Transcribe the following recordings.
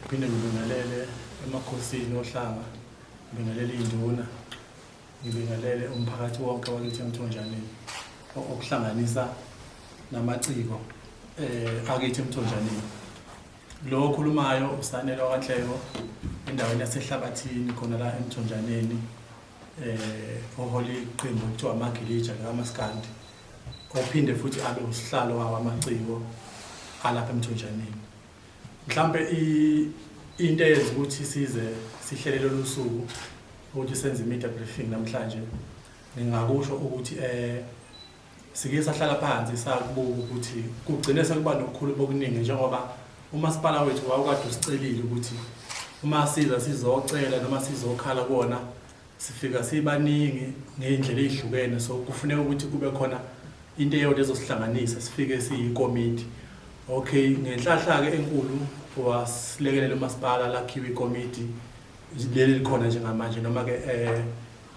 Phinde ngibingelele emakhosini ohlanga, ngibingelele induna, ngibingelele umphakathi wonke wakithi eMthonjaneni okuhlanganisa namaciko akithi eMthonjaneni. Lo okhulumayo uSanele wakwaNhleko endaweni yasehlabathini khona la eMthonjaneni, oholi iqembu okuthiwa amagilija kaMaskandi, ophinde futhi abe usihlalo wamaciko alapha eMthonjaneni. Mhlambe into eyenza ukuthi sihlele lolu suku ukuthi senze media briefing namhlanje, ngingakusho ukuthi sike sahlala phansi sakubuka ukuthi kugcine sekuba nokukhuluma okuningi, njengoba umasipala wethu wawukade usicelile ukuthi uma siza sizocela noma sizokhala kuona sifika sibaningi ngendlela ezihlukene, so kufuneka ukuthi kube khona into eyodwa ezosihlanganisa sifike siyikomiti. Okay, ngenhlahla ke enkulu wasilekelela umasipala lakhiwa ikomiti leli likhona njengamanje, noma ke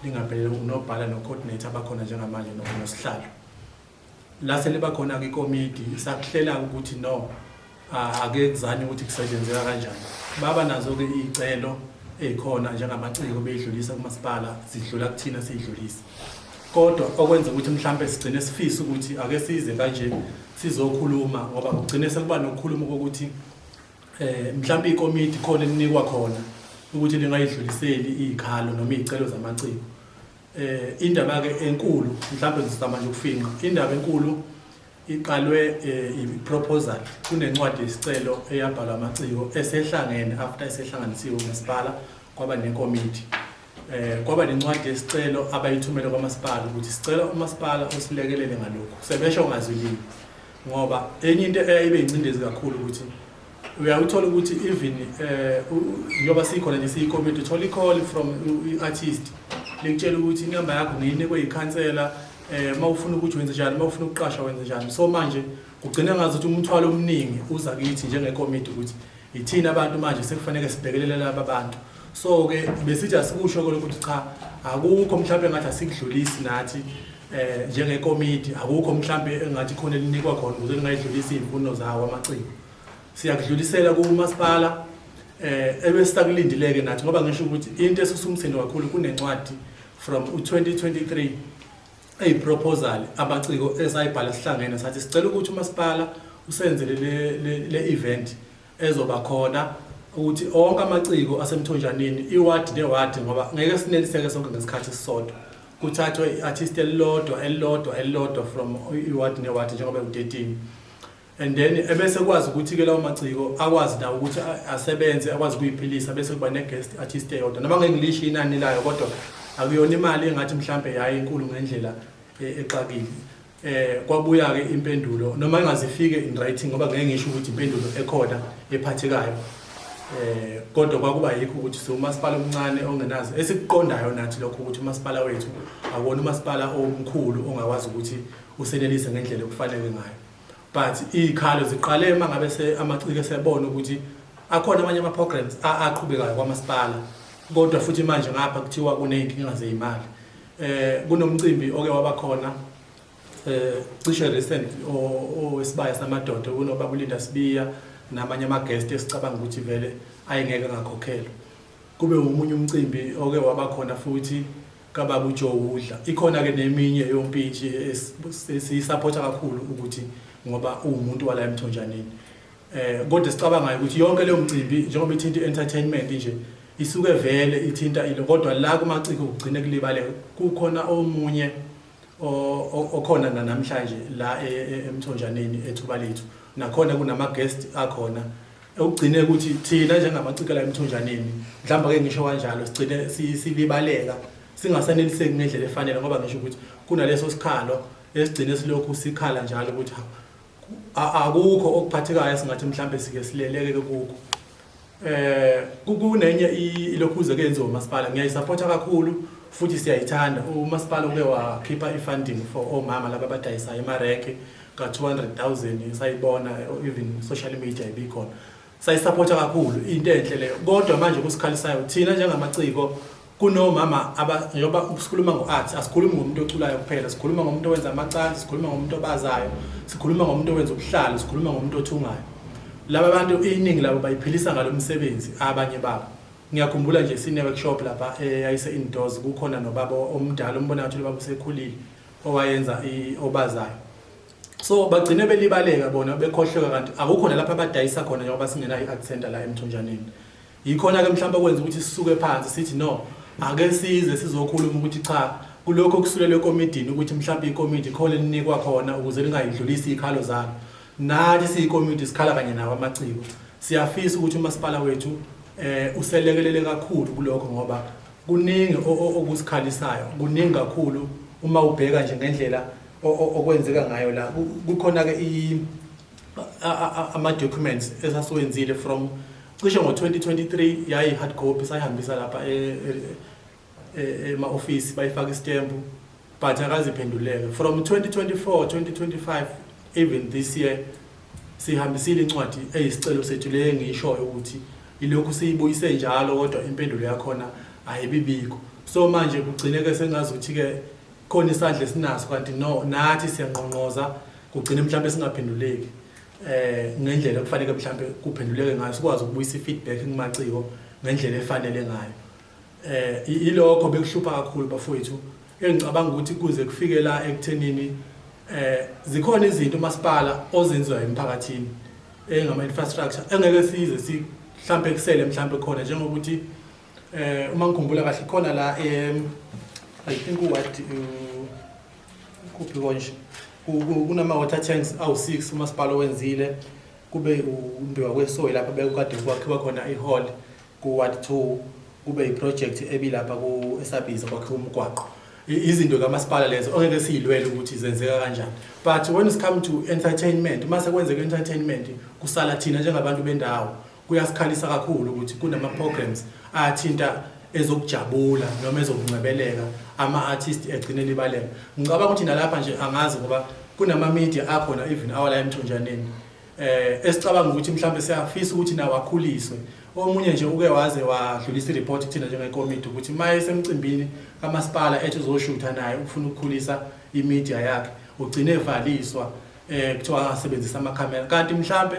lingaphelele unobhala no-coordinator abakhona njengamanje nosihlalo. La seliba khona ke ikomiti sakuhlela ukuthi no ake kuzanye ukuthi kusetshenzeka kanjani. Baba nazo ke izicelo ezikhona njengamaciko beyidlulisa kumasipala, sidlula kuthina siyidlulisa. Kodwa okwenza ukuthi mhlambe sigcine sifisa ukuthi ake size kanje sizokhuluma, ngoba kugcine sekuba nokukhuluma ukuthi mhlambe ikomiti khona elinikwa khona ukuthi lingayidluliseli izikhalo noma izicelo zamaciko. Indaba ke enkulu mhlambe ngizama nje ukufinqa, indaba enkulu iqalwe iproposal, kunencwadi yesicelo eyabhalwa amaciko esehlangene after esehlanganisiwe umasipala kwaba nekomiti. Kwaba nencwadi yesicelo abayithumele kwamasipala ukuthi sicela umasipala usilekelele ngalokho. Sebesho ngazwilini ngoba enye into eyayibe incindezi kakhulu ukuthi uyawuthola ukuthi even njoba sikhona nje siyikomiti uthola i-call from i-artist likutshela ukuthi inamba yakho ngiyinikwe ikhansela, mawufuna ukuthi wenze njani, mawufuna ukuqasha wenze njani. So manje kugcina ngazuthi umthwalo omningi uza kithi njengekomiti ukuthi ithina abantu manje sekufanele sibhekelele laba bantu. So ke besithi asikusho ukuthi cha akukho mhlambe ngathi asikudlulisi nathi njengekomiti, akukho mhlambe engathi khona elinikwa khona ukuze lingayidlulisi imfuno zawo amaciko. Siyakudlulisela kumasipala ebesitakulindileke nathi, ngoba ngisho ukuthi into esisumsindo kakhulu kunencwadi from 2023 proposal abaciko esayibhala sihlangene sathi sicela ukuthi umasipala usenzele le event ezoba khona ukuthi onke amaciko aseMthonjaneni iward neward, ngoba ngeke sineliseke sonke ngesikhathi sisodwa, kuthathwe i-artist elilodwa from iward neward njengoba u13, and then ebese kwazi ukuthi ke lawo maciko akwazi nawo ukuthi asebenze, akwazi ukuyiphilisa, bese kuba ne-guest artist eyodwa. Noma ngeke ngilisho inani layo, kodwa akuyona imali engathi mhlambe yayi inkulu ngendlela exakile. Kwabuya ke impendulo noma ingazifike in writing, ngoba ngeke ngisho ukuthi impendulo ekhona ephathekayo, kodwa kwakuba yikho ukuthi umasipala omncane ongenazo esikuqondayo nathi lokho ukuthi umasipala wethu akona umasipala omkhulu ongakwazi ukuthi usenelise ngendlela okufanele ngayo. But izikhalo ziqale mangabe amaciko esebona ukuthi akhona amanye ama-programs aqhubekayo kwamasipala, kodwa futhi manje ngapha kuthiwa kuney'nkinga zey'mali. Kunomcimbi oke waba khona cishe recent owesibaya samadoda kunobaba uLinda Sibiya namanye ama-guest esicabanga ukuthi vele ayengeke ngakhokhelwa. Kube umunye umcimbi oke waba khona futhi kababa uJoe Udla. Ikhona ke neminye yompitshi esiyisupporta kakhulu ukuthi ngoba umuntu wala eMthonjaneni. Kodwa sicabangayo ukuthi yonke leyo mcimbi njengoba ithinta i-entertainment nje isuke vele ithinta ilo, kodwa la kumaciko kugcine kulibaleka. Kukhona omunye okhona namhlanje la eMthonjaneni ethuba lethu, nakhona kunama-guest akhona ukugcine ukuthi thina njengamaciko la eMthonjaneni mhlawumbe ake ngisho kanjalo sigcine silibaleka, singasaneliseki ngendlela efanele, ngoba ngisho ukuthi kunaleso sikhalo esigcine silokhu sikhala njalo ukuthi akukho okuphathekayo singathi mhlambe sike sileleke kukho. Kunenye ilokhuze kenziwa umasipala, ngiyayisupporta kakhulu futhi siyayithanda. Umasipala uke wakhipha i-funding for omama laba abadayisayo emareke ka-200,000, sayibona even social media ibikhona, sayisupporta kakhulu, into enhle leyo. Kodwa manje kusikhalisayo thina njengamaciko kunomama njengoba sikhuluma ngo-art, asikhulumi ngomuntu oculayo kuphela, sikhuluma ngomuntu owenza amacansi, sikhuluma ngomuntu obazayo, sikhuluma ngomuntu owenza ubuhlalo, sikhuluma ngomuntu othungayo. laba bantu iningi labo bayiphilisa ngalomsebenzi abanye babo. Ngiyakhumbula nje sine workshop lapha eyayise indoors kukhona nobaba omdala umbona ngathi ubaba usekhulile owayenza obazayo. So bagcine belibaleka bona bekhohleka kanti akukhona lapha abadayisa khona njengoba singena i-art center la eMthonjaneni. Yikhona ke mhlawumbe kwenza ukuthi sisuke phansi sithi no ake size sizokhuluma ukuthi cha kulokho kusulelwe ekomidini ukuthi mhlawumbe ikomidi khona linikwa khona ukuze lingayidlulisi ikhalo zalo. Nathi siyikomidi sikhala kanye nawo amaciko. Siyafisa ukuthi umasipala wethu uselekelele kakhulu kulokho ngoba kuningi okusikhalisayo kuningi kakhulu uma ubheka nje ngendlela okwenzeka ngayo la kukhona ke ama documents esasiwenzile from cishe ngo-2023 yayi hard copy sayihambisa lapha ema office bayifaka istamp but akaziphenduleke from 2024 2025 even this year sihambisile incwadi eyisicelo sethu le ngishoyo ukuthi ilokhu siyibuyise njalo kodwa impendulo yakhona ayibibikho. So manje kugcineke sengazuthi ke khona isandla esinaso kanti no nathi siyanqonqoza kugcine mhlawumbe singaphenduleki ngendlela kufanele mhlawumbe kuphenduleke ngayo sikwazi ukubuyisa feedback kumaciko ngendlela efanele ngayo. Ilokho bekuhlupha kakhulu bafowethu engicabanga ukuthi kuze kufike la ekuthenini zikhona izinto umasipala ozenziwa emphakathini engama infrastructure engeke size mhlawumbe kusele mhlawumbe khona njengokuthi uma ngikhumbula kahle khona la I think what kuphi konje kunama water tanks awu6 umasipala wenzile kube umbiwa kwesoil lapha bekade kwakhiwa khona ihall ku ward 2 kube iproject ebilapha ku esabiza kwakhiwa umgwaqo. Izinto kamasipala lezo ongeke siyilwele ukuthi zenzeka kanjani. But when it comes to entertainment mase kwenzeka entertainment kusala thina njengabantu bendawo kuyasikhalisa kakhulu ukuthi kunama programs athinta ezokujabula noma ezokungcebeleka ama-artist egcine libaleka. Ngicabanga ukuthi nalapha nje angazi ngoba kunama media akhona even awala eMthonjaneni esicabanga ukuthi mhlawumbe siyafisa ukuthi nawo akhuliswe. Omunye nje uke waze wadlulisa ireport kuthina njengekomiti ukuthi maye semcimbini kamasipala ethi uzoshutha naye ufuna ukukhulisa imedia yakhe ugcine evaliswa kuthiwa angasebenzisa amakhamera kanti mhlawumbe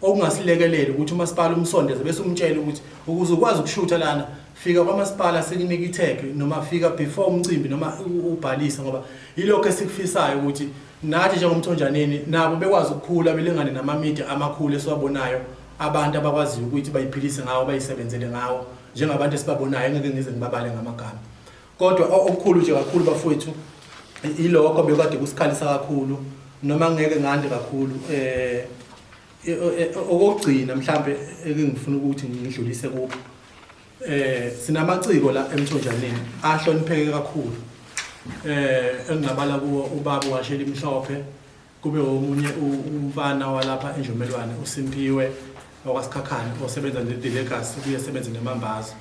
okungasilekelele ukuthi umasipala umsondeze bese umtshela ukuthi ukuze ukwazi ukushutha lana fika kwamasipala sekunika itag noma fika before umcimbi noma ubhalisa ngoba yilokho esikufisayo ukuthi nathi njengomthonjaneni nabo bekwazi ukukhula belingane nama media amakhulu esiwabonayo abantu abakwaziyo ukuthi bayiphilise ngawo bayisebenzele ngawo njengabantu esibabonayo engeke ngize ngibabale ngamagama. Kodwa okukhulu nje kakhulu bafowethu ilokho bekade kusikhalisa kakhulu noma ngeke ngande kakhulu okugcina mhlambe engifuna ukuthi ngidlulise kubo sinamaciko la eMthonjaneni ahlonipheke kakhulu engingabala kuwo ubaba washela imhlophe kube omunye umfana walapha eNjomelwane uSimpiwe wakwaSikhakhane osebenza ne-delegacy kuyesebenza nemambazo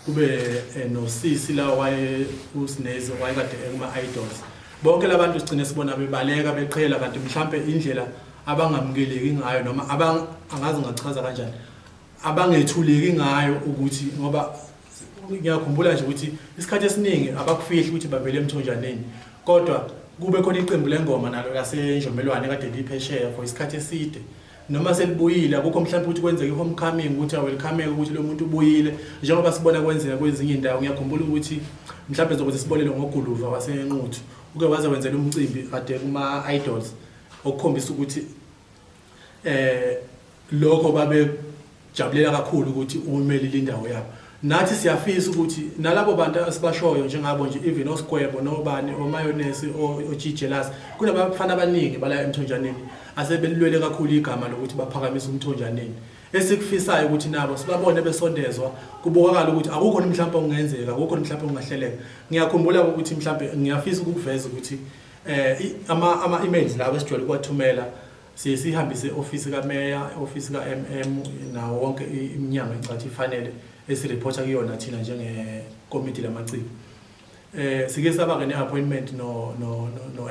kube nosisi la waye uSinezi wayekade kuma idols bonke labantu sigcine sibona bebaleka beqhela kanti mhlambe indlela abangamukeleki ngayo noma angazi ngachaza kanjani abangethuleki ngayo ukuthi ngoba ngiyakhumbula nje ukuthi isikhathi esiningi abakufihli ukuthi bavele eMthonjaneni kodwa kube khona iqembu lengoma nalo laseNjomelwane kade liphesheya for isikhathi eside noma selibuyile akukho mhlawumbe ukuthi kwenzeke ihomecoming ukuthi welcome ukuthi lo muntu ubuyile njengoba sibona kwenzeka kwezinye indawo. Ngiyakhumbula ukuthi mhlawumbe zokuthi sibolele ngoGuluva waseNquthu uke waze wenzela umcimbi kade kuma idols okukhombisa ukuthi lokho babe jabulela kakhulu ukuthi umeli lindawo yabo. Nathi siyafisa ukuthi nalabo bantu asibashoyo njengabo nje even oSquare nobani oMayonnaise oGigelas kunabafana abaningi bala eMthonjaneni asebelilwele kakhulu igama lokuthi baphakamise uMthonjaneni esikufisayo ukuthi nabo sibabone besondezwa kubonakala ukuthi akukho mhlawumbe okungenzeka akukho mhlawumbe okungahleleka. Ngiyakhumbula ukuthi mhlawumbe ngiyafisa ukuveza ukuthi ama emails lawo esijwayele kwathumela sihambise office kaMeya office kaMM nawo wonke iminyango encathi ifanele esireporta kuyona thina njengekomiti lamaciko. Sike saba ke ne-appointment no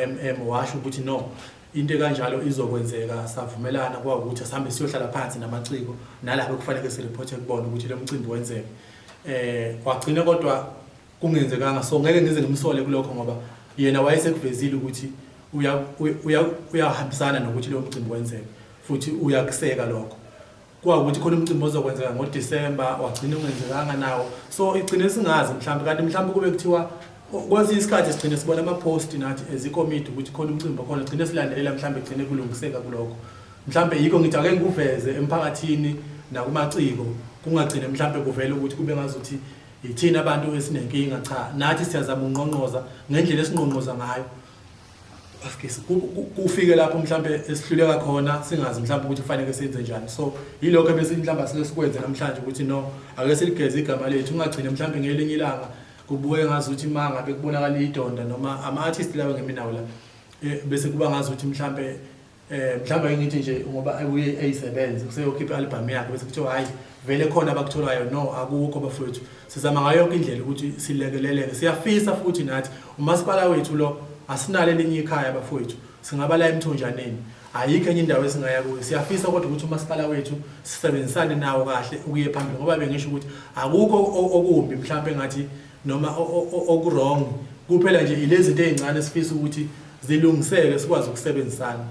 MM washo ukuthi no into kanjalo izokwenzeka savumelana kwakuthi asihambe siyohlala phansi namaciko nalapho kufanele sireporte kubona ukuthi lo mcimbi wenzeke. Kwagcina kodwa kungenzekanga so ngeke ngize ngimsole kulokho ngoba yena wayesekuvezile ukuthi uyahambisana nokuthi lo mcimbi wenzeke futhi uyakuseka lokho. kwakuthi khona umcimbi ozokwenzeka ngoDisemba wagcina ungenzekanga nawo so igcine singazi mhlawumbe kanti mhlawumbe kube kuthiwa kwesinye isikhathi sigcine sibona ama-post nathi ezikomiti ukuthi khona umcimbi khona sigcine silandelela mhlawumbe kugcine kulungiseka kulokho mhlawumbe yikho ngithi ake ngikuveze emphakathini nakumaciko kungagcine mhlawumbe kuvele ukuthi kube ngazuthi yithina abantu esinenkinga cha nathi siyazama unqonqoza ngendlela esinqonqoza ngayo kufike lapho mhlawumbe esihluleka khona singazi mhlawumbe ukuthi kufanele senze njani so yilokho bese mhlawumbe sikwenze namhlanje ukuthi no ake siligeze igama lethu ungagcine mhlawumbe ngelinye ilanga kubuye ngazuthi mangabe kubonakala idonda noma ama-artist lawo ngeminawo la bese kuba ngazuthi mhlawumbe ngithi nje ngoba uye eyisebenze kuseyokhipha i-album yakhe bese kuthiwa hayi vele khona abakutholayo no akukho bafowethu sizama ngayo yonke indlela ukuthi silekeleleke siyafisa futhi nathi umasipala wethu lo asinalo elinye ikhaya bafowethu singaba la eMthonjaneni ayikho enye indawo esingaya kuyo siyafisa kodwa ukuthi umasipala wethu sisebenzisane nawo kahle ukuye phambili ngoba bengisho ukuthi akukho okumbi mhlawumbe ngathi noma okurong kuphela nje ilezi zinto ezincane esifisa ukuthi zilungiseke sikwazi ukusebenzisana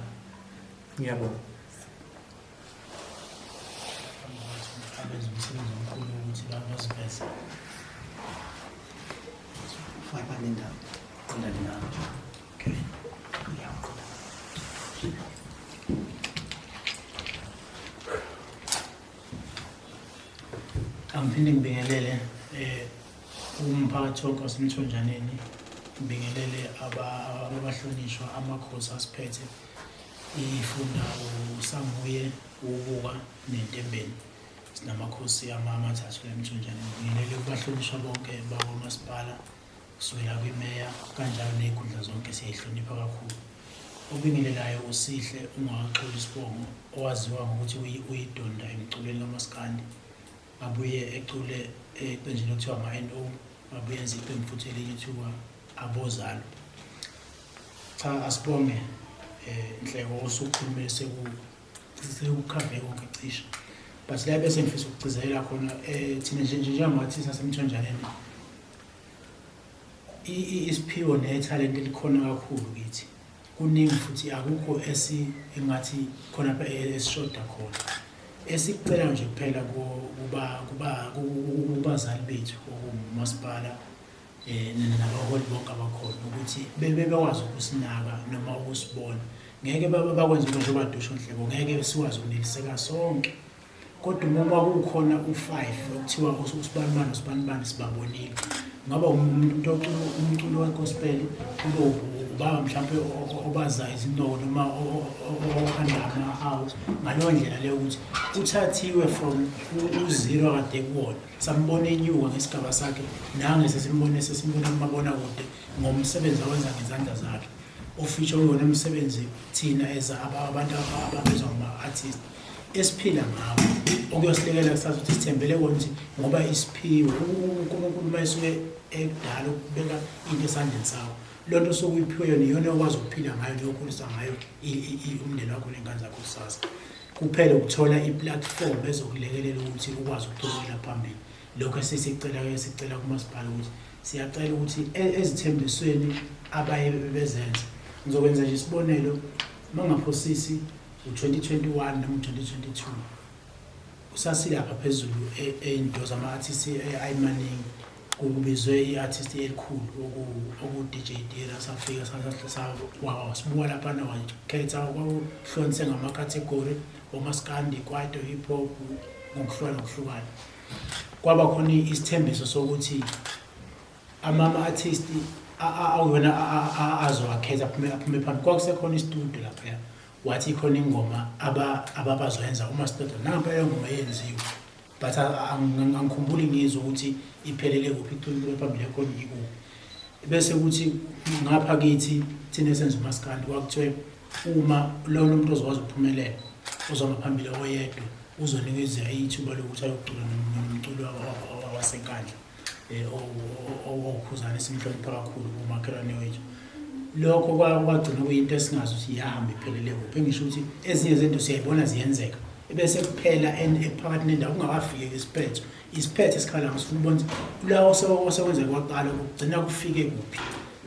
ngiyabonga Okay. Angiphinde ngibingelele umphakathi wonke waseMthonjaneni ngibingelele abahlonishwa amakhosi asiphethe ifunda uSamuye ubuka neNtembeni sinamakhosi amathathu la eMthonjaneni ngibingelele kubahlonishwa bonke bakwamasipala kusukela kwimeya kanjalo ney'nkundla zonke siyayihlonipha kakhulu obingelelayo uSihle ungakaxoli Sibongo owaziwa ngokuthi uyidonda emculweni lamaskandi abuye ecule eqenjini okuthiwa ama-NO abuye enza iqembu futhi elinye kuthiwa Abozalo cha asibonge Nhleko osukhulume sekukhave konke cishe but la bese ngifisa ukugcizelela khona thina njengathi saseMthonjaneni isiphiwo nethalent elikhona kakhulu kithi kuningi futhi akukho engathi khona esishoda khona esikuphela nje kuphela kubazali bethu okumasipala nabaholi bonke abakhona ukuthi bekwazi ukusinaka noma ukusibona ngeke bakwenze nje badusha Nhleko ngeke sikwazi ukuneliseka sonke kodwa uma kukhona u5 okuthiwa usibanibani sibabonile ngaba umuntu ocula umculo wegospel kube ubaba mhlawumbe obaza izinto noma okhanda ama-house ngaleyo ndlela leyo ukuthi uthathiwe from uzero kade kuwona sambona enyuka ngesigaba sakhe nangesimbone kumabona kude ngomsebenzi awenza ngezandla zakhe ofisho uyona umsebenzi thina abantu ababizwa ngama-artist esiphila ngawo okuyosilekelela kusasa ukuthi sithembele kona ukuthi ngoba isiphiwo uNkulunkulu mayisuke ekudala ukubeka into esandleni sawo lonto sokuyiphiwe yona iyona okwazi ukuphila ngayo neyokhulisa ngayo umndeni wakho nengane zakho kusasa kuphela ukuthola i-platform ezokulekelela ukuthi ukwazi ukuqhubekela phambili lokho sicela kumasipala ukuthi siyacela ukuthi ezithembisweni abaye bezenza ngizokwenza nje isibonelo mangaphosisi u2021 noma u2022 usasilapha phezulu eindoza ama-artist ayimaningi kubizwe i-artist elikhulu oku-DJ Dira safika sibuka laphana wakhetha kwakuhlonise ngama-category omaskandi kwaito hip hop ngokuhlukana kwaba khona isithembiso sokuthi ama-artist awona azowakhetha aphume phambili kwakusekhona istudio lapha wathi khona ingoma ababazoyenza uma siqeda namba leyo ngoma yenziwe but angikhumbuli ngizwe ukuthi iphelele kuphi iculo phambili khona ikuphi bese ukuthi ngapha kithi thina senza umaskandi kwakuthiwe uma lona umuntu ozokwazi ukuphumelela uzoma phambili oyedwa uzonikeza ithuba lokuthi ayocula nomculo wasenkandla okhuzana esimhlonipha kakhulu kumakhelwane wethu lokho kwagcina kuyinto esingazi ukuthi yahamba iphelele kuphi ngisho ukuthi ezinye izinto siyayibona ziyenzeka bese kuphela ephakathi nendawo kungakafiki isiphetho esikhala ngisifuna ubona la osewenza kwaqala kugcina kufike kuphi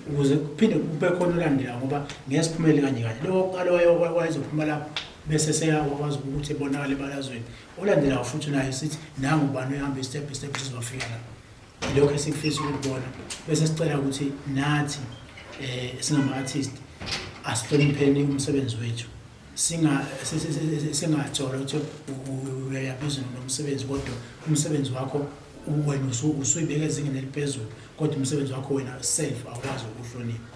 ukuze kuphinde kube khona ulandela ngoba ngeke siphumelele kanye lokho qala wayezophuma lapho bese seyakwazi ukuthi ebonakala ebalazweni. Olandelayo futhi naye sithi nangu ubani ohamba step by step sizofika la. Lokho esikufisa ukubona bese sicela ukuthi nathi singama-artist asihlonipheni umsebenzi wethu. Singathola ukuthi uyabizwa nomsebenzi kodwa umsebenzi wakho wena usuyibeka ezingeni eliphezulu kodwa umsebenzi wakho wena self awukwazi ukuhlonipha.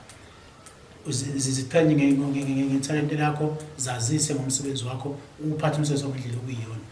Ziziqhenye ngethalente lakho, zazise ngomsebenzi wakho, uphathe umsebenzi wakho ngendlela okuyiyona.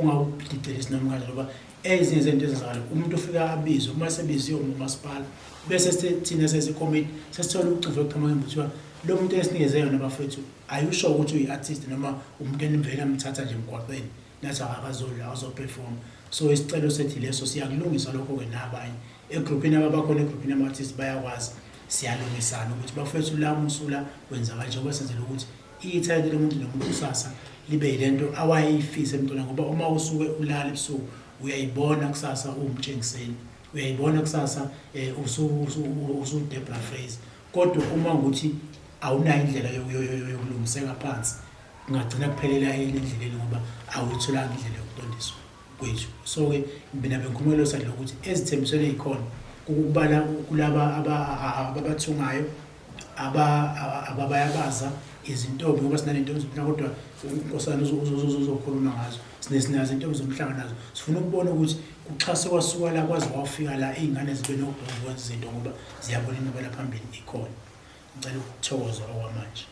Ungawubhidiceli noma kanjani ngoba ezinye izinto ezenzakala umuntu ufika abizwe uma sebiziwe umasipala bese thina sesikomiti sesithola ucuvo lokuqhamuka kuthiwa lo muntu esinikeze yona bafethu ayusho ukuthi uyi-artist noma umuntu enivele amthatha nje emgwaqeni nathi akazodla azoperform. So isicelo sethi leso siyakulungisa lokho-ke nabanye egrupini ababakhona egrupini ama-artist bayakwazi siyalungisana ukuthi bafethu la musula wenza kanje ngoba senzela ukuthi ithalente lomuntu nomuntu kusasa libe yilento awayifisa emntwana ngoba uma usuke ulala ebusuku uyayibona kusasa uwumtshengiseni, uyayibona kusasa usu-Deborah Fraser. Kodwa uma ukuthi awunayo indlela yokulungiseka phansi ungagcina kuphelela endleleni ngoba awuyitholanga indlela yokuqondiswa kwethu. So-ke mina bengikhulumela sadla ukuthi ezithembisweni ey'khona ukubala kulaba abathungayo ababayabaza izintombi ngoba sinaney'ntombi zomhlanga kodwa unkosana uzokhuluma ngazo. Sinazo iy'ntombi zomhlanga nazo sifuna ukubona ukuthi kuxhase kwasuka la kwazi kwafika la iy'ngane zibe nokudinga ukwenza izinto ngoba ziyabona inqubela phambili ikhona. Ngicela ukuthokoza okwamanje.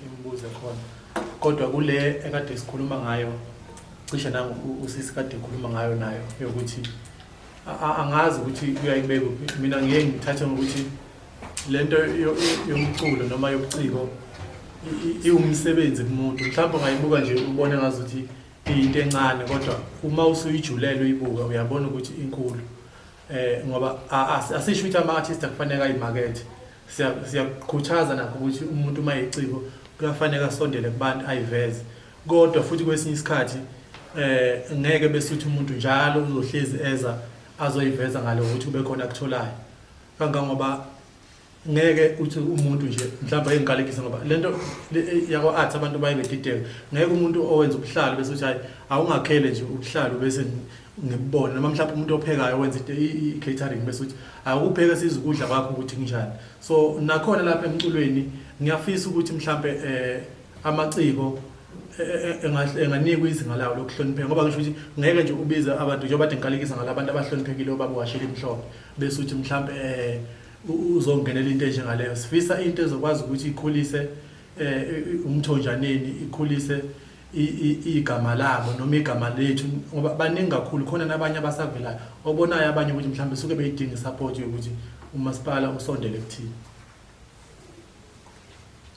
Imibuzo khona kodwa kule ekade sikhuluma ngayo cishe nangu usisi kade ekhuluma ngayo nayo yokuthi angazi ukuthi kuyayibeka mina ngeke ngithathe ngokuthi lento yomculo noma yobuciko iwumsebenzi kumuntu. Mhlawumbe ungayibuka nje ubone ngazuthi into encane kodwa uma usuyijulele uyibuka uyabona ukuthi inkulu. Ngoba asisho ukuthi ama-artist akufanele ayimakethe. Siyakhuthaza nakho ukuthi umuntu uma yiciko kuyafanele asondele kubantu ayiveze. Kodwa futhi kwesinye isikhathi ngeke bese uthi umuntu njalo uzohlezi eza azoyiveza ngalo ukuthi kube khona akutholayo. Kangangoba ngeke uthi umuntu nje mhlawumbe engiqalekisa ngoba lento yakwa-art abantu bayebedideka. Ngeke umuntu owenza ubuhlalo bese uthi hayi awungakhele nje ubuhlalo bese ngibona noma mhlawumbe umuntu ophekayo wenza i-catering bese uthi akupheke siza ukudla kwakho ukuthi kunjani. So nakhona lapha emculweni ngiyafisa ukuthi mhlawumbe amaciko enganikwa izinga lawo lokuhlonipheka ngoba ngisho ukuthi ngeke nje ubize abantu njengoba kade ngiqalekisa ngalabantu abahloniphekile obabewashela imhlophe bese uthi mhlawumbe uzongenela into enjengaleyo. Sifisa into ezokwazi ukuthi ikhulise umthonjaneni, ikhulise igama labo noma igama lethu ngoba baningi kakhulu khona nabanye abasavelayo obonayo abanye ukuthi mhlawumbe suke beyidinga isupport yokuthi umasipala usondele kuthini.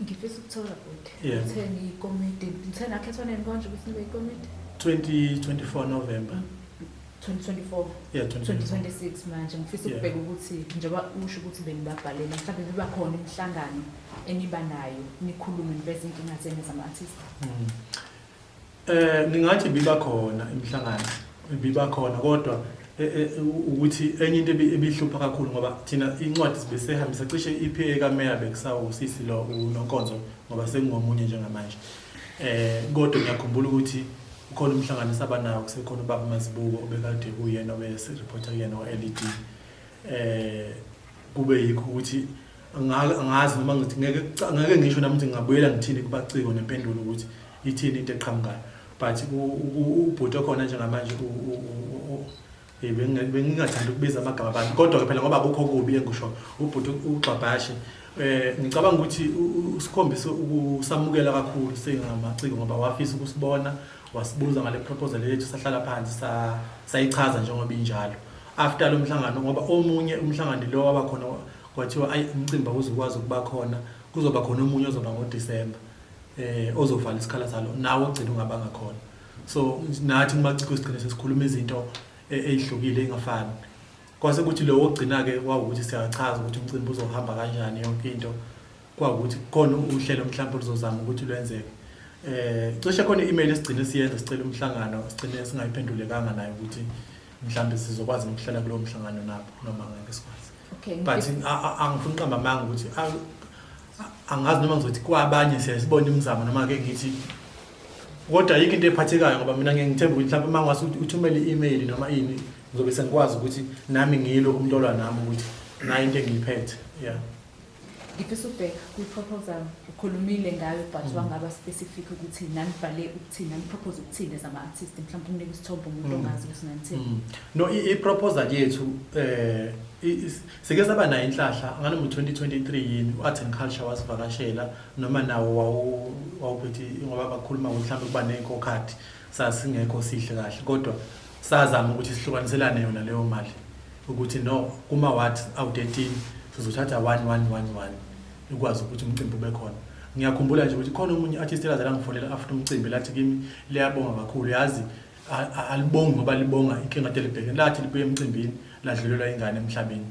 Ngifisa ukuthola ukuthi utheni ikomiti ngithena akhethwa nini konje ukuthi nibe ikomiti 2024 November 2024 2026 manje ngifisa ukubheka ukuthi njengoba usho ukuthi benibabhalela mhlawumbe biba khona imihlangano eniba nayo nikhulume niveze inkinga zenu zama-artist. Ngingathi biba khona imihlangano biba khona kodwa ukuthi enye into ebihlupha kakhulu ngoba thina incwadi sibesehambisa cishe iPA kaMeya bekusawusisi lo uNonkonzo ngoba sengingomunye njengamanje. Kodwa ngiyakhumbula ukuthi ukhona umhlangano sabanayo kusekhona ubaba Mazibuko obekade kuyena obesereporter kuyena wa-LED. Kube yikho ukuthi angazi noma ngithi ngeke ngisho nami ukuthi ngingabuyela ngithini kubaciko nempendulo ukuthi ithini into eqhamukayo but ubhuti okhona njengamanje bengingathanda ukubiza amagama abantu kodwa ke phela ngoba akukho kubi engusho ubhuti uXabhashi ngicabanga ukuthi usikhombise ukusamukela kakhulu sengamaciko ngoba wafisa ukusibona wasibuza ngale proposal yethu sahlala phansi sayichaza njengoba injalo. After lo mhlangano ngoba omunye umhlangano lo wabakhona kwathiwa ayi umcimbi uzokwazi ukuba khona kuzoba khona omunye ozoba ngoDisemba ozovala isikhala salo nawo ogcina ungabanga khona. So nathi kumaciko sigcine sesikhuluma izinto ezihlukile engafani kwase ukuthi lo ogcina ke kwawukuthi siyachaza ukuthi umcimbi uzohamba kanjani yonke into kwawukuthi khona uhlelo mhlawumbe uzozama ukuthi lwenzeke. Cishe khona i-email esigcine siyenza sicela umhlangano sigcine singayiphendulekanga nayo ukuthi mhlawumbe sizokwazi ukuhlala kulowo mhlangano nabo noma ngeke sikwazi. Okay, but angifuni uqamba amanga ukuthi angazi noma ngizothi kwabanye siyasibona imizamo noma ke ngithi kodwa yike into ephathekayo ngoba mina ngiyengithemba ukuthi mhlawumbe mangase uthumele i-email noma ini ngizobe sengikwazi ukuthi nami ngiyilo umntolwa nami ukuthi nayo into engiyiphethe yeah. Ngifisa ukubheka kwi-proposal ukhulumile ngayo but wangaba specific ukuthi nani bhale ukuthini nani propose ukuthini as ama-artist mhlawumbe ukunike isithombe umuntu ongazi ukuthi nanithini. No, i-proposal yethu sike saba nayo inhlahla nganoma 2023 yini u-Art and Culture wasivakashela noma nawo wawuphethe ngoba bakhuluma mhlawumbe kuba nenkokhati sasingekho sihle kahle kodwa sazama ukuthi sihlukaniselane yona leyo mali ukuthi no kuma watt awu13 sizothatha 1111 ukwazi ukuthi umcimbi ube khona. Ngiyakhumbula nje ukuthi khona umunye artist elazela ngifonela after umcimbi lathi kimi liyabonga kakhulu yazi alibonga ngoba libonga inkinga delibhekene lathi libuye emcimbini ladlulelwa ingane emhlabeni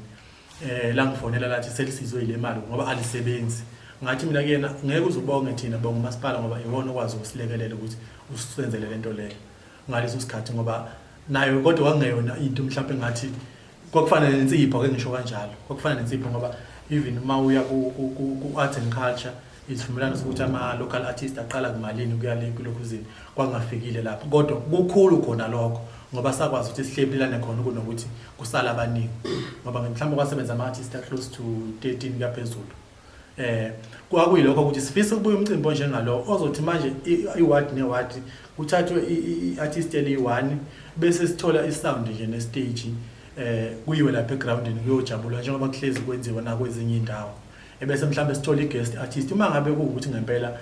la ngifonela lathi selisizwe ile mali ngoba alisebenzi ngathi mina kuyena ngeke uzubonge thina bonga umasipala ngoba iwona okwazi ukusilekelela ukuthi usenzele lento leyo ngaleso sikhathi ngoba nayo kodwa kwangeyona into mhlawumbe ngathi kwakufanele nensipho ke ngisho kanjalo kwakufanele nensipho ngoba even uma uya ku Art and Culture isivumelano sokuthi ama local artist aqala kumalini kuya le kulokhuzini kwangafikile lapho kodwa kukhulu khona lokho ngoba sakwazi ukuthi sihlebelane khona kunokuthi kusala abaningi ngoba mhlawumbe kwasebenza ama artist close to 13 kaphezulu kwakuyilokho ukuthi sifisa ukubuya umcimbi onjengalo ozothi manje iward neward kuthathwe iartist eli1 bese sithola isound nje ne stage kuyiwe lapha egroundini kuyojabula njengoba kuhlezi kwenziwa na kwezinye indawo ebese mhlambe sithola i-guest artist uma ngabe kuwukuthi ngempela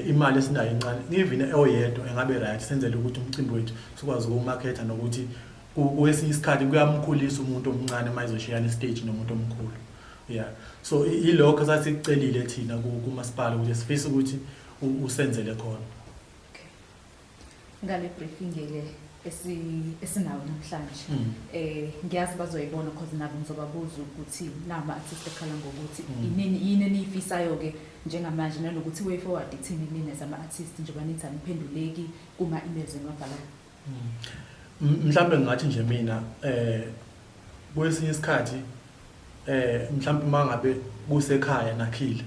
imali esinayo incane ngivine oyedwa engabe right senzele ukuthi umcimbi wethu sikwazi ukumarketa nokuthi kwesinye isikhathi kuyamkhulisa umuntu omncane mayizoshiyana i-stage nomuntu omkhulu yeah so ilokho sasicelile thina kumasipala ukuthi sifisa ukuthi usenzele khona. Okay, ngale briefing ke esinawo namhlanje ngiyazi bazoyibona because nabo ngizobabuza ukuthi nama artist ekhala ngokuthi yini eniyifisayo ke njengamanje nalokuthi way forward ithini nini as ama artist njengoba nithi aniphenduleki kuma emails enibabhalayo. Mhlawumbe ngathi nje mina kwesinye isikhathi mhlawumbe mangabe kusekhaya nakhile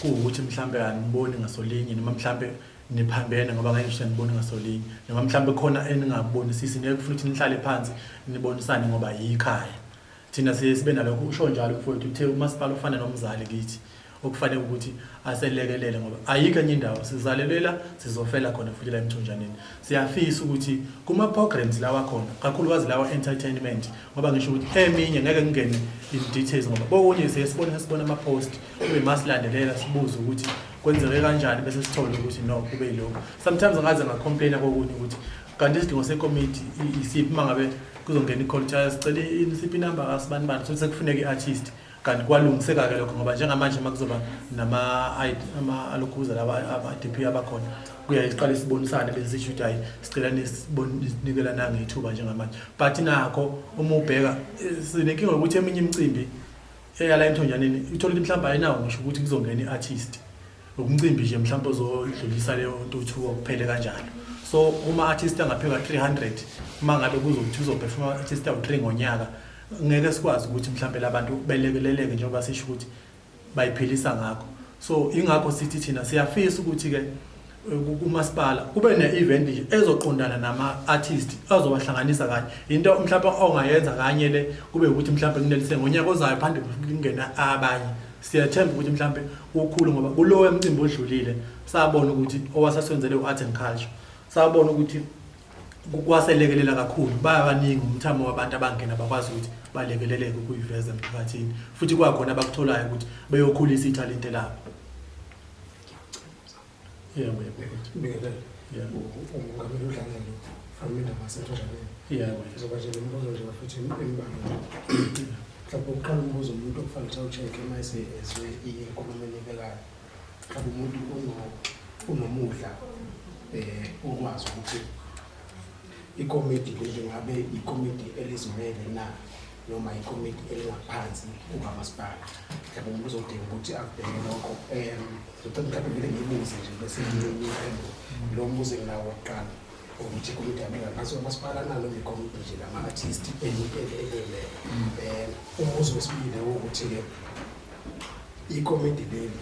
kuukuthi mhlawumbe aniboni ngasolinye noma mhlawumbe niphambene ngoba ngeke ngisho nibone ngasolinye noma mhlawumbe khona eningabonisisi ngeke futhi nihlale phansi nibonisane ngoba yikhaya thina sibe nalokho usho njalo mfowethu uthe umasipala ufana nomzali kithi okufanele ukuthi aselekelele ngoba ayikho enye indawo sizalelela sizofela khona futhi la eMthonjaneni siyafisa ukuthi kuma programs lawa khona kakhulukazi lawa entertainment ngoba ngisho ukuthi eminye ngeke ngingene in details ngoba bokunye siyasibona ama post kube masilandelela sibuze ukuthi kwenzeke kanjani bese sithole ukuthi no kube yilokho sometimes ngaze ngacomplain kokunye ukuthi kanti isidingo secommittee isiphi mangabe kuzongena iculture sicela isiphi number asibani bani so sekufuneka iartist kanti kwalungiseka ke lokho ngoba njengamanje makuzoba nama alokhuza laba aba-DP abakhona kuyayiqala isibonisane bese sisho ukuthi hayi sicela nisiboninikela nange ithuba njengamanje but nakho uma ubheka sinenkinga ukuthi eminye imicimbi eyala eMthonjaneni uthola ukuthi mhlawumbe ayinawo ngisho ukuthi kuzongena iartist umcimbi nje mhlawumbe ozodlulisa leyo ntuthuko kuphele kanjalo so uma artist angapheka 300 mangabe kuzokuthi uzoperform artist awu3 ngonyaka ngeke sikwazi ukuthi mhlawumbe labantu belekeleleke njengoba sisho ukuthi bayiphilisa ngakho so ingakho sithi thina siyafisa ukuthi ke kumasipala kube ne-event nje ezoqondana nama-artist azobahlanganisa kanye into mhlawumbe ongayenza kanye le kube ukuthi mhlawumbe kunelise ngonyaka ozayo phande kungena abanye siyathemba ukuthi mhlawumbe ukukhulu ngoba kulowo emcimbi odlulile sabona ukuthi owasasenzele u-Art and Culture sabona ukuthi kwaselekelela kakhulu bayabaningi umthamo wabantu abangena bakwazi ukuthi balekeleleke ukuyiveza emphakathini futhi kwakhona abakutholayo ukuthi beyokhulisa ithalente labo. Yeah, ngeke ungamele udlalele family maseThonjaneni. Yeah, ngizoba nje nombuzo nje bafuthi embanga. Mhlawumbe uqala umbuzo umuntu okufanele ucheck emayise ezwe ikonomenikelayo. Mhlawumbe umuntu unomudla ukwazi ukuthi ikomiti njengabe ikomiti elizimele na noma ikomiti elingaphansi kukamasipala mhlawumbe umuntu uzodinga ukuthi abheke lokho mhlawumbe vele ngiyibuze nje bese ngiyiphendula lo mbuzo nginawo wokuqala ukuthi ikomiti yabengaphansi kukamasipala nalo ikomiti nje lama-artist elele umbuzo wesibili ukuthi-ke ikomiti leli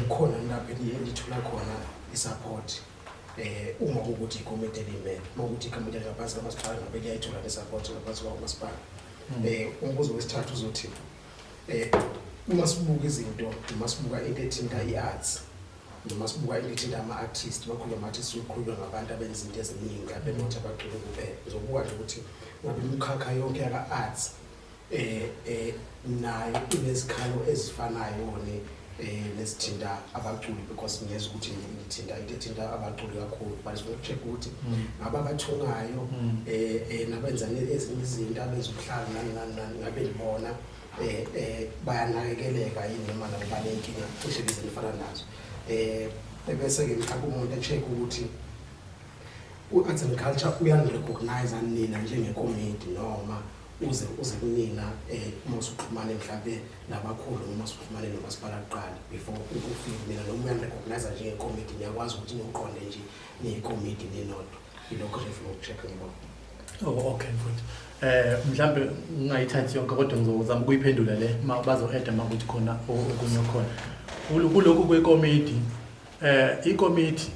ukhona lapho elithola khona isupport uma ukuthi ikomiti elimele ukuthi ikomiti ngaphansi kamasipala ngabe liyayithola le-support ngaphansi kwamasipala. Umbuzo wesithathu uzothi uma sibuka izinto noma sibuka into ethinta i-arts noma sibuka into ethinta ama-artist bakhulu ama-artist ukhulwa ngabantu abenza izinto eziningi abenothi abaculi kuphela. Ngizobuka nje ukuthi ngabe imikhakha yonke yaka-arts nayo inezikhalo ezifanayo nesithinta abaculi because ngiyeza ukuthi ngithinta into ethinta abaculi kakhulu but sifuna ukucheck ukuthi ngaba abathungayo nabenza ezinye izinto abenza ubuhlanga nani ngabe libona bayanakekeleka yini noma nabo banenkinga cishe ezifana nazo. Bese-ke mhlawumbe umuntu echeck ukuthi u-arts and culture uyanirecognize nina njengekomiti noma uze kunina uma usuxhumane mhlawumbe nabakhulu noma usuxhumane nomasipala kuqala before ukufika mina noma uyanirecognize njengekomiti niyakwazi ukuthi niqonde nje niyikomiti ninodwa. Yilokho nje ufuna ukucheck ngibona. Okay mfowethu. Mhlambe ngingayithathi yonke kodwa ngizozama ukuyiphendula le bazo-add ukuthi khona okunye khona. Kulokhu kwekomiti ikomiti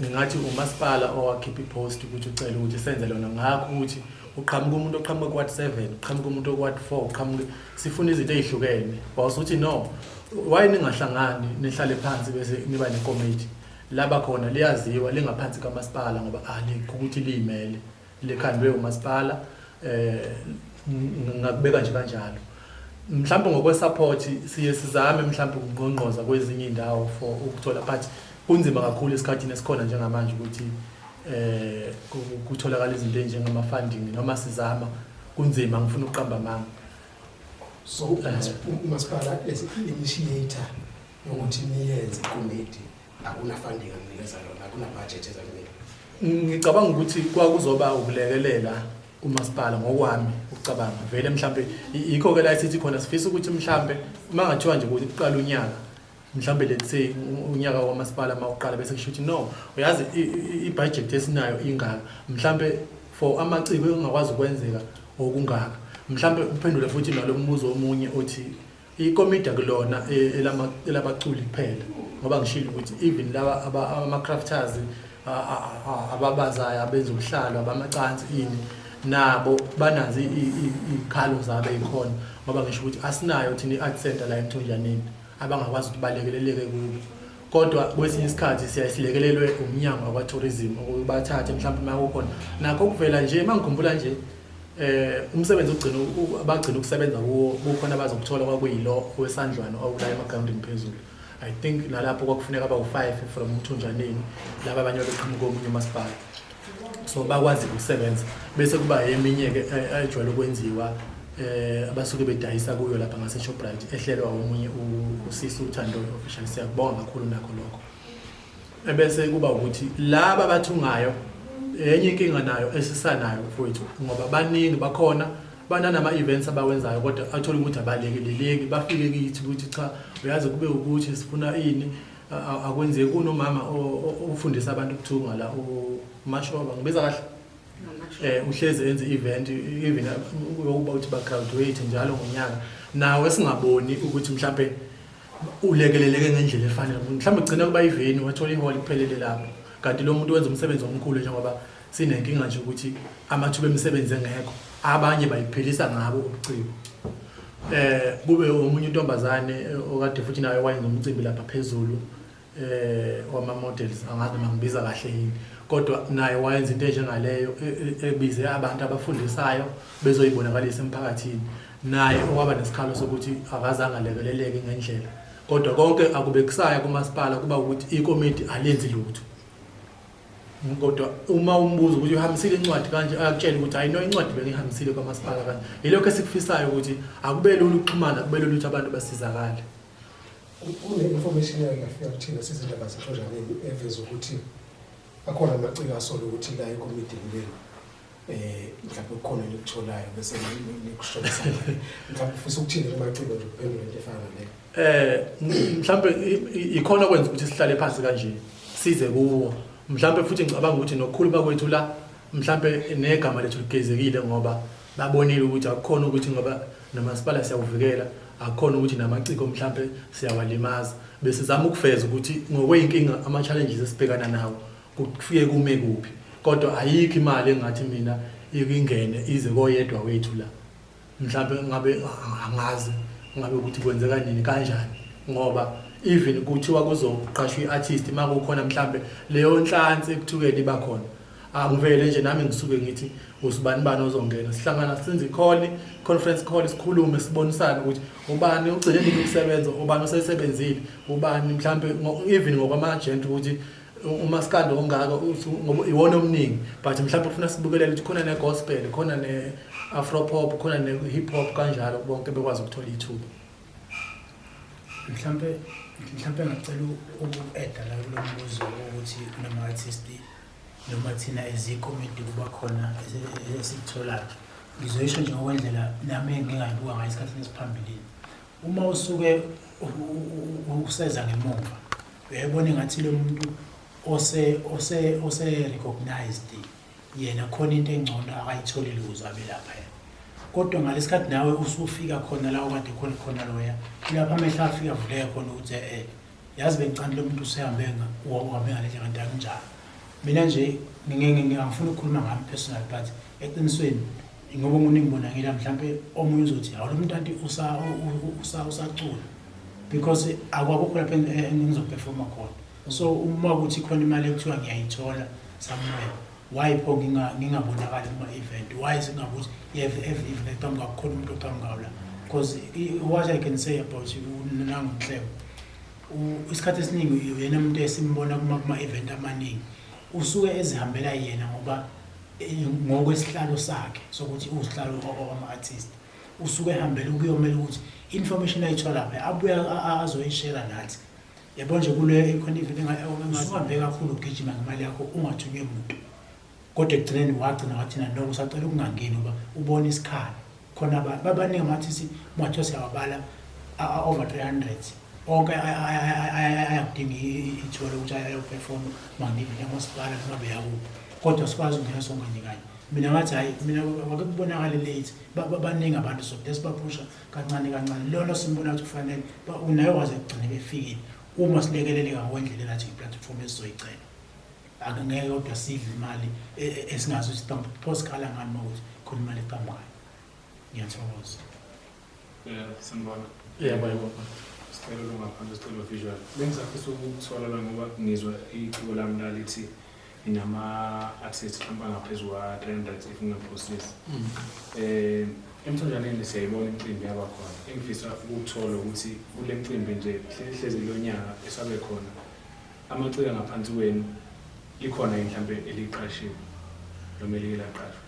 ngingathi umasipala owakhipha ipost ukuthi ucela ukuthi senze lona ngakho ukuthi uqhamuka umuntu oqhamuka ku-ward 7 uqhamuka umuntu oku-ward 4 uqhamuka sifuna izinto ezihlukene wasuthi no why ningahlangani nihlale phansi bese niba nekomiti laba khona liyaziwa lingaphansi kamasipala ngoba ukuthi limele lekhandwe umasipala ngakubeka nje kanjalo. Mhlawumbe ngokwesupport siye sizame mhlawumbe ukungqongqoza kwezinye indawo for ukuthola but kunzima kakhulu esikhathini esikhona njengamanje ukuthi kutholakala izinto njengama funding noma sizama kunzima ngifuna ukuqamba amanga. So umasipala as initiator ukuthi niyenze ikomiti akuna funding akunikeza yona akuna budget ezanele. Ngicabanga ukuthi kwakuzoba ukulekelela umasipala ngokwami ukucabanga vele mhlambe yikho ke la sithi khona sifisa ukuthi mhlambe mangathiwa nje ukuthi uqala unyaka mhlambe let's say unyaka wamasipala mawuqala bese kusho ukuthi no uyazi ibudget esinayo ingaka mhlambe for amaciko engakwazi ukwenzeka okungaka mhlambe uphendule futhi nalombuzo omunye othi ikomiti akulona elabaculi kuphela ngoba ngishilo ukuthi even laba ama crafters ababazayo abenza ubuhlalo abamacansi ini nabo banazi ikhalo zabo ezikhona ngoba ngisho ukuthi asinayo thina i-art center la eMthonjaneni abangakwazi ukuthi balekeleleke kubo kodwa kwesinye isikhathi siyasilekelelwe umnyango wa tourism ukubathathe mhlawumbe makukhona nakho kuvela nje mangikhumbula nje umsebenzi ogcina abagcina ukusebenza kukhona abazokuthola kwakuyilo wesandlwana okula emagrawundini phezulu. I think nalapho kwakufuneka aba-5 from Mthonjaneni laba abanye beqhamuka komunye umasipala so bakwazi ukusebenza bese kuba eminye ke ejwayele ukwenziwa abasuke bedayisa kuyo lapha ngase Shoprite ehlelwa umunye usisi uThando official siyakubonga kakhulu nakho lokho ebese kuba ukuthi laba abathungayo enye inkinga nayo esisanayo mfowethu ngoba baningi bakhona bananama events abawenzayo kodwa athola ukuthi abalekeleleki bafike kithi ukuthi cha uyazi kube ukuthi sifuna ini akwenzeke kunomama ofundisa abantu ukuthunga la uMashoba ngibiza kahle uhlezi enze event even ukuba uthi ba graduate njalo ngonyaka nawe singaboni ukuthi mhlambe ulekeleleke ngendlela efanele mhlambe ugcina kuba iveni wathola ihall kuphelele lapho kanti lo muntu wenza umsebenzi omkhulu njengoba sinenkinga nje ukuthi amathuba emisebenzi engekho abanye bayiphelisa ngabo ubuciko kube umunye untombazane okade futhi nayo wayenza umcimbi lapha phezulu wama models angazi mangibiza kahle yini kodwa naye wayenza into enjengaleyo ebize abantu abafundisayo bezoyibonakalisa emphakathini naye okwaba nesikhalo sokuthi akazange alekeleleke ngendlela kodwa konke akubekusaya kumasipala kuba ukuthi ikomiti alenzi lutho kodwa uma umbuzo ukuthi uhambisile incwadi kanje akutshela ukuthi ayino incwadi bengihambisile kwamasipala kanje yilokho esikufisayo ukuthi akube lula ukuxhumana akube lula ukuthi abantu basizakale. Une-information yafika kuthina sizindaba zeMthonjaneni eveza ukuthi akhona amaciko asolo ukuthi la ikomiti leli mhlawumbe kukhona elikutholayo bese nikusholisa mhlawumbe ufisa ukuthini amaciko nje kuphendula into efana nale mhlawumbe ikhona kwenza ukuthi sihlale phansi kanje size kuwo mhlawumbe futhi ngicabanga ukuthi nokukhuluma kwethu la mhlawumbe negama lethu ligezekile ngoba babonile ukuthi akukhona ukuthi ngoba nomasipala siyawuvikela akukhona ukuthi namaciko mhlambe siyawalimaza bese sizama ukufeza ukuthi ngokweyinkinga ama challenges esibhekana nawo kufike kume kuphi kodwa ayikho imali engathi mina ikingene ize koyedwa wethu la mhlambe ngabe angazi ngabe ukuthi kwenzeka nini kanjani ngoba even kuthiwa kuzoqashwa iartist makukhona mhlambe leyo nhlansi ekuthukeni bakhona angivele nje nami ngisuke ngithi usibani ozongena sihlangana senze conference call sikhulume sibonisane ukuthi ubani ugcine nini ukusebenza ubani osebenzile ubani mhlambe even ngokwama agent ukuthi umaskandi ongaka ngoba iwona omningi but mhlambe ufuna sibukelele ukuthi khona ne gospel khona ne afro pop khona ne hip hop kanjalo bonke bekwazi ukuthola ithuba mhlambe ngicela uku-add la kulo mbuzo ukuthi kunama artist noma thina ezicomedy kuba khona esikutholayo ngizoyisho nje ngokwendlela nami engingayibuka ngayo isikhathini esiphambili uma usuke useza ngemuva uyabona ngathi lo muntu ose recognized yena khona into engcono akayitholile uzabe lapha kodwa ngalesikhathi nawe usufika khona la okade khona loya lapha amehla afika avuleka khona ukuthi yazi bengicanda lo muntu usehambe uhambe ngale kanti akunjalo mina nje ngingafuna ukukhuluma ngami personal but eqinisweni ngoba nginibona ngila mhlambe omunye uzothi hawu lo muntu anti usacula because akwakho lapha engizoperforma khona so uma ukuthi khona imali ekuthiwa ngiyayithola somewhere why pho ngingabonakala kuma event why singabuthi even eqhamuka kukhona umuntu oqhamuka la because what I can say about you nangohlelo isikhathi esiningi yena umuntu esimbona kuma event amaningi usuke ezihambela yena ngoba ngokwesihlalo sakhe sokuthi usihlalo wama artist usuke ehambela ukuyomela ukuthi information ayithola lapha abuya azoyishare nathi yabo nje kule ikhona event engahambe kakhulu ugijima ngemali yakho ungathunywe umuntu kodwa ekugcineni wagcina wathina noma usacela ukungangeni uba ubone isikhala khona babaningi amathisi matho siyabala over 300 onke ayakudinga ithola ukuthi ayoperform mangive yamasipala noma beyakuphi kodwa sikwazi ukungena sonke kanye mina ngathi hayi mina akubonakala late baningi abantu so desibapusha kancane lona simbona ukuthi kufanele unayo waze kugcine befikile uma silekeleleka ngokwendlela nathi iplatform esizoyicela akangeke kodwa sidle imali esingazo isitambu postcard ngani mawuthi khona imali eqhamukayo ngiyathokoza sanibona yebo sicela ngaphandle sicela visual bengizafisa ukuthola la ngoba ngizwa iciko lami la lithi inama artists mhlawumbe ngaphezulu kwa 300 if ngingaphosisi emthonjaneni siyayibona imicimbi yabakhona engifisa ukuthola ukuthi kule micimbi nje hlezi lo nyaka esabe khona amaciko ngaphansi kwenu likhona mhlambe eliqashiwe noma elilaqashwa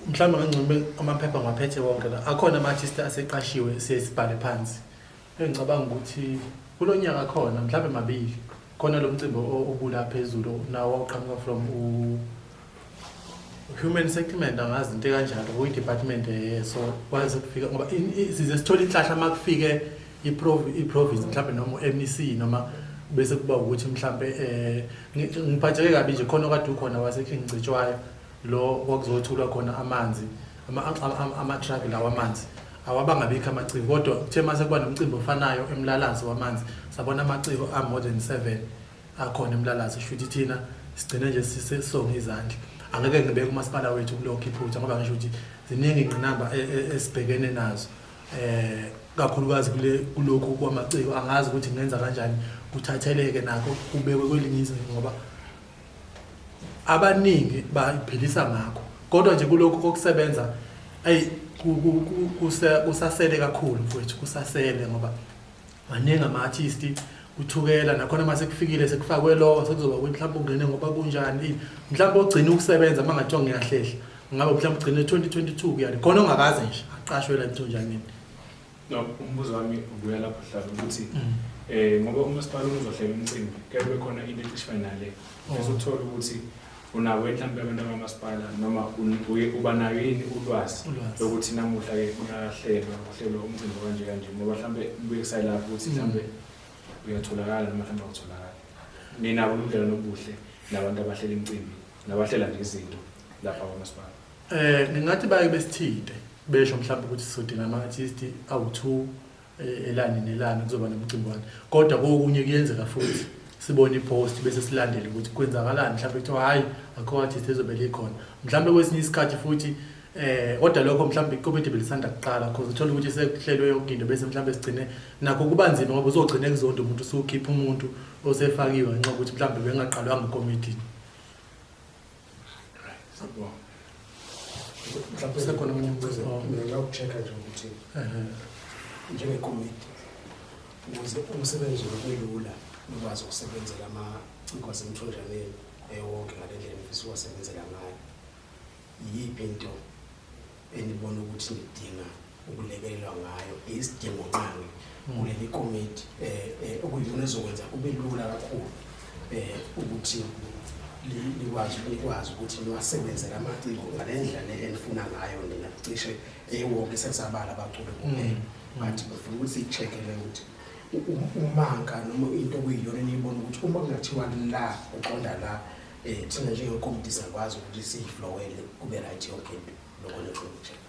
mhlawumbe ngangcombe amaphepha ngaphethe wonke la akhona ama-artist aseqashiwe siyesibhale phansi engicabanga ukuthi kulonyaka khona mhlawumbe mabili khona lo mcimbi obula phezulu nawo oqhamuka from human settlement angazi into kanjalo kuyi-department so kwazi ukufika ngoba size sithola inhlahla uma kufike i-province mhlawumbe noma u-MEC noma bese kuba ukuthi mhlawumbe ngiphatheke kabi nje khona okade ukhona waseKing Cetshwayo lo kwakuzothulwa khona amanzi ama-truck lawa amanzi awabangabikho amaciko kodwa kuthe mase kuba nomcimbi ofanayo emlalazi wamanzi sabona amaciko more than 7 akhona emlalazi shuthi thina sigcine nje sisonga izandla angeke ngibeke umasipala wethu kulokho iphutha ngoba ngisho ukuthi ziningi ingqinamba esibhekene nazo kakhulukazi kulokho kwamaciko angazi ukuthi ngenza kanjani kuthatheleke nakho kubekwe kwelinye izinto ngoba abaningi baphilisa ngakho kodwa nje kulokho kokusebenza kusasele kakhulu mfowethu kusasele ngoba maningi ama-artist uthukela nakhona mase kufikile sekufakwe lo sekuzoba mhlawumbe ungene ngoba kunjani mhlawumbe ogcina ukusebenza mangathiwa ngiyahlehla ngabe mhlawumbe ugcine 2022 kuyani khona ongakazi nje aqashwe la emthonjaneni no umbuzo wami ubuya lapho hlala ukuthi ngoba umasipala uzohlela umcimbi kube khona into ecishifanele bese uthola ukuthi unawe mhlawumbe abantu bakamasipala noma uba nayo yini ulwazi lokuthi namuhla ke kuyahlelwa umcimbi kanje ngoba mhlawumbe ubuyekisayila lapho ukuthi mhlawumbe uyatholakala noma mhlawumbe awutholakala nina ubudlela nobuhle nabantu abahlela imicimbi nabahlela nje izinto lapha kwamasipala ngingathi baye besithinte besho mhlawumbe ukuthi sizodinga ama-artist awu-2 elani nelani kuzoba nomcimbi wani kodwa kokunye kuyenzeka futhi sibone ipost bese silandele ukuthi kwenzakalani mhlawumbe kuthiwa hayi akho artist ezobe likhona mhlawumbe kwesinye isikhathi futhi kodwa lokho mhlawumbe ikomiti belisanda kuqala because uthola ukuthi sekuhlelwe yonke into bese mhlawumbe sigcine nakho kuba nzima ngoba uzogcina kuzonke umuntu usukhipha umuntu osefakiwe ngenxa ukuthi mhlawumbe bengaqalwanga ikomiti mhlawumbe sekhona omunye umbuzo mina ngawucheck nje ukuthi njengekomiti ukuze umsebenzi ubelula ukwazi ukusebenzela amaciko asemthonjaneni wonke ngale ndlela ngifisa ukusebenzela ngayo yiphi into enibona ukuthi nidinga ukulekelelwa ngayo isidingo ngqangi kuleli komiti okuyiyona ezokwenza kube lula kakhulu ukuthi likwazi ukuthi niwasebenzele amaciko ngale ndlela enifuna ngayo nina cishe wonke sesabala abaculi kuphela but bafuna ukuthi sicheckele ukuthi umanka noma into okuyiyona eniyibona ukuthi uma kungathiwa la uqonda la thina njengekomiti siyakwazi ukuthi siyiflowele kube right yonke into lokho nefuna ukucheck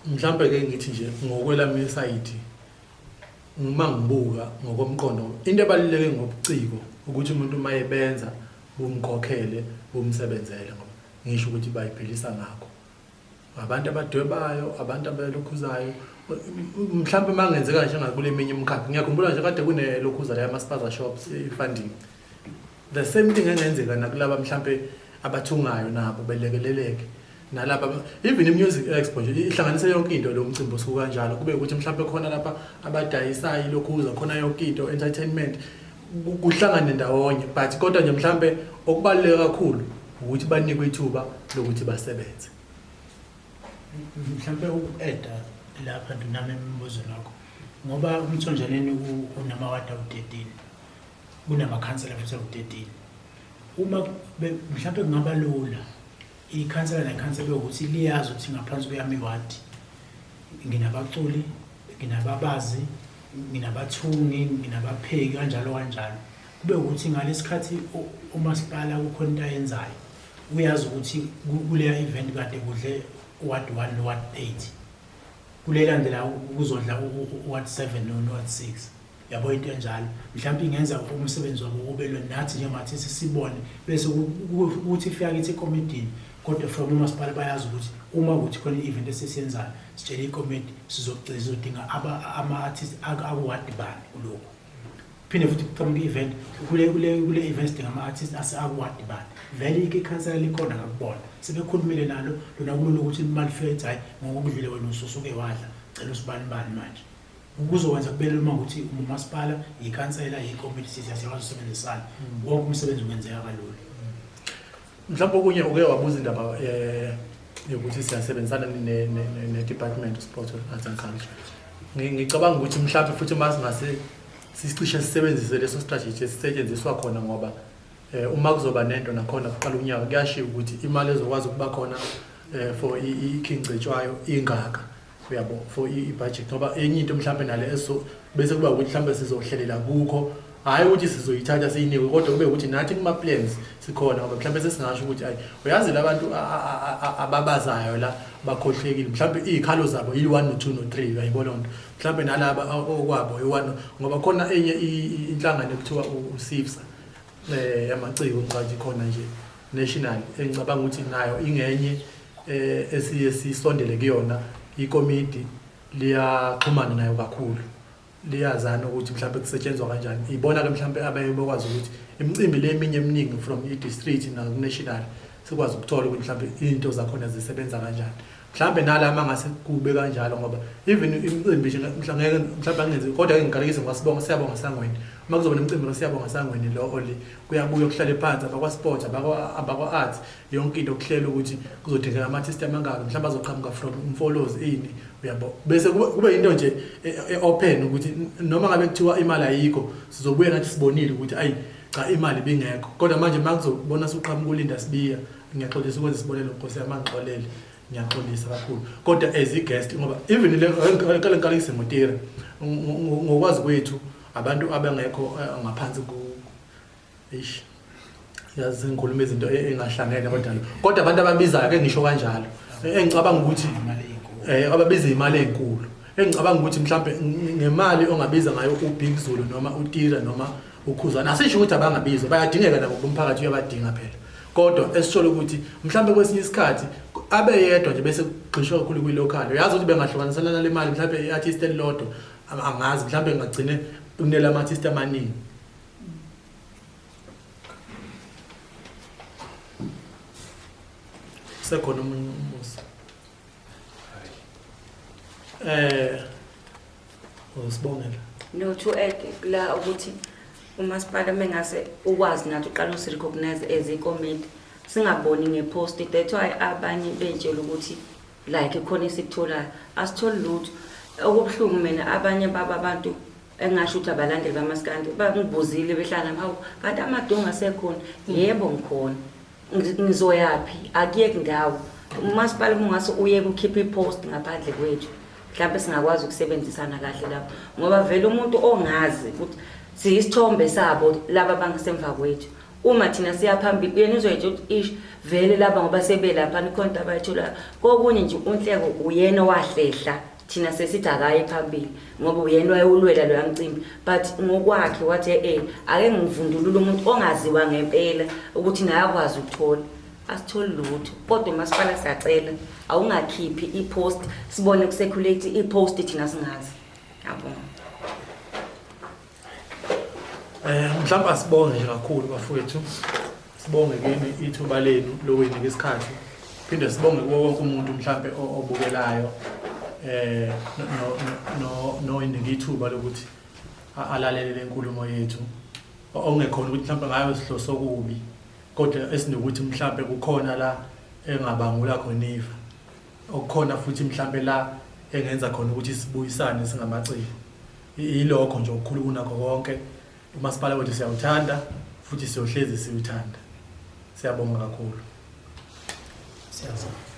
mhlawumbe ke ngithi nje ngokwelami isayidi uma ngibuka ngokomqondo into ebaluleke ngobuciko ukuthi umuntu mayebenza bumkhokhele bumsebenzele ngoba ngisho ukuthi bayiphilisa ngakho abantu abadwebayo abantu abelokhuzayo mhlawumbe mangenzeka nje ngakule eminye imkhakha ngiyakhumbula nje kade kunelokhuza la ama-spaza shops i-funding the same thing engenzeka nakulaba mhlawumbe abathungayo nabo belekeleleke nalapha even i-music expo nje ihlanganise yonke into lo mcimbi osuku kanjalo kube ukuthi mhlawumbe khona lapha abadayisayo lokhuza khona yonke into entertainment kuhlangane ndawonye but kodwa nje mhlawumbe okubaluleke kakhulu ukuthi banikwe ithuba lokuthi basebenze mhlawumbe uku-eda lapha nami imibuzo lakho ngoba umthonjaneni unamawadi awu-13 kunamakhansela futhi awu-13 uma mhlawumbe kungaba lula ikhansela nekhansela ukuthi liyazi ukuthi ngaphansi kweyami iwadi nginabaculi nginababazi nginabathungi nginabapheki kanjalo kanjalo kube ukuthi ngalesikhathi umasipala kukhona into ayenzayo uyazi ukuthi kuleya event kade kudle ward 1 no ward 8 kulelandela kuzodla ward 7 no ward 6 yabo into enjalo mhlawumbe ingenza umsebenzi wabo ubelwe nathi njengathi sisibone bese ukuthi ifika kithi ekomidini kodwa from umasipala bayazi ukuthi uma ukuthi khona i-event esesiyenzayo sitshela ikomiti sizodinga ama-artist akuwadi bani kulokho phinde futhi kuqhamuka i-event kule event sidinga ama-artist akuwadi bani vele ikhansela likhona ngakubona sebekhulumile nalo lona kulula ukuthi imali fika ethi hayi ngokudlule wena ususuke wadla cela usibani manje ukuzokwenza kubele uma ukuthi umasipala ikhansela ikomiti siyakwazi ukusebenzisana wonke umsebenzi ungenzeka kalula mhlawumbe okunye uke wabuza indaba yokuthi siyasebenzisana ne-Department of Sport Arts and Culture ngicabanga ukuthi mhlawumbe futhi masingase sicishe sisebenzise leso strategy esisetshenziswa khona ngoba uma kuzoba nento nakhona kuqala unyaka kuyashiya ukuthi imali ezokwazi ukuba khona for ikhincetshwayo ingaka uyabo for i-budget ngoba enye into mhlawumbe nale bese kuba ukuthi mhlawumbe sizohlelela kukho hayi ukuthi sizoyithatha siyinikwe kodwa kube ukuthi nathi kuma-plans sikhona ngoba mhlawumbe sesingasho ukuthi hayi uyazi labantu ababazayo la bakhohlekile mhlawumbe iy'khalo zabo yi-1 no-2 no-3 uyayibona nto mhlawumbe nalaba okwabo yi-1 ngoba khona enye inhlangano ekuthiwa u-SIFSA yamaciko ngicathi khona nje national engicabanga ukuthi nayo ingenye esiye sisondele kuyona ikomiti liyaxhumana nayo kakhulu liyazana ukuthi mhlawumbe kusetshenzwa kanjani ibona ke mhlawumbe abaye bakwazi ukuthi imicimbi le eminye eminingi from i-district naku-national sikwazi ukuthola ukuthi mhlawumbe into zakhona zisebenza kanjani mhlawumbe nala mangase kube kanjalo ngoba even imicimbi nje mhlawumbe angenzi kodwa ngigalekise siyabonga Sangweni uma kuzoba nemicimbi siyabonga Sangweni lo oli kuyabuya kuhlale phansi abakwa-sport abakwa-arts yonke into kuhlela ukuthi kuzodingeka ama-artist amangaki mhlawumbe azoqhamuka from umfolozi ini uyabo bese kube into nje open ukuthi noma ngabe kuthiwa imali ayikho sizobuya nathi sibonile ukuthi ayi cha imali bingekho kodwa manje makuzobona suqhamuka uLinda Sibiya ngiyaxolisa ukwenza isibonelo Nkosi yami ngixolele ngiyaxolisa kakhulu kodwa as i-guest ngoba even le nkalekise ngotira ngokwazi kwethu abantu abangekho ngaphansi yazi ngikhuluma izinto engahlangene kodwa abantu ababizayo ke ngisho kanjalo engicabanga ukuthi imali enkulu ababiza imali enkulu engicabanga ukuthi mhlambe ngemali ongabiza ngayo uBig Zulu noma uTira noma uKhuzana asisho ukuthi abangabiza bayadingeka nabo kumphakathi uyabadinga phela kodwa esithola ukuthi mhlambe kwesinye isikhathi abe yedwa nje bese kugxishwa kakhulu kwi-local uyazi ukuthi bengahlukanisana nale mali mhlambe i-artist elilodwa angazi mhlambe ngagcine kunela ama-artist amaningi sekhona omunye umbuzo usibongela No, to add la ukuthi umasipala mengase ukwazi nathi uqala usirecognize as icommittee singaboni ngepost that's why abanye betshela ukuthi like khona isikutholayo asitholi lutho okubhlungu mina abanye baba abantu engasho ukuthi abalandeli bamaskandi bangibuzile behlala hawu kanti amadonga asekhona yebo ngikhona ngizoyapi akuyeki ndawo umasipala mungase uyeke ukhipha ipost ngaphandle kwethu mhlawumbe singakwazi ukusebenzisana kahle lapho ngoba vele umuntu ongazi ukuthi siyisithombe sabo laba bangasemva kwethu uma thina siyaphambili yena uzoyitho ish vele laba ngoba sebelapha nikhonta abayithola kokunye nje unhleko uyena wahlehla thina sesithi akaye phambili ngoba uyena wayulwela lo yamcimbi but ngokwakhe wathi ake ngivundulule umuntu ongaziwa ngempela ukuthi naye akwazi ukuthola asitholi lutho kodwa umasipala siyacela awungakhiphi ipost sibone kucirculate ipost thina singazi yabona mhlawumbe asibonge nje kakhulu bafowethu sibonge kini ithuba lenu lokuyinike isikhathi phinde sibonge kuwo wonke umuntu mhlawumbe obukelayo no inike ithuba lokuthi alalele lenkulumo yethu ongekhona ukuthi mhlawumbe ngayo sihlo sokubi kodwa esinokuthi mhlawumbe kukhona la engabangula khona ifa okukhona futhi mhlawumbe la engenza khona ukuthi sibuyisane singamaciko ilokho nje okukhulu kunakho konke umasipala wethu siyawuthanda futhi siyohlezi siwuthanda siyabonga kakhulu siyazama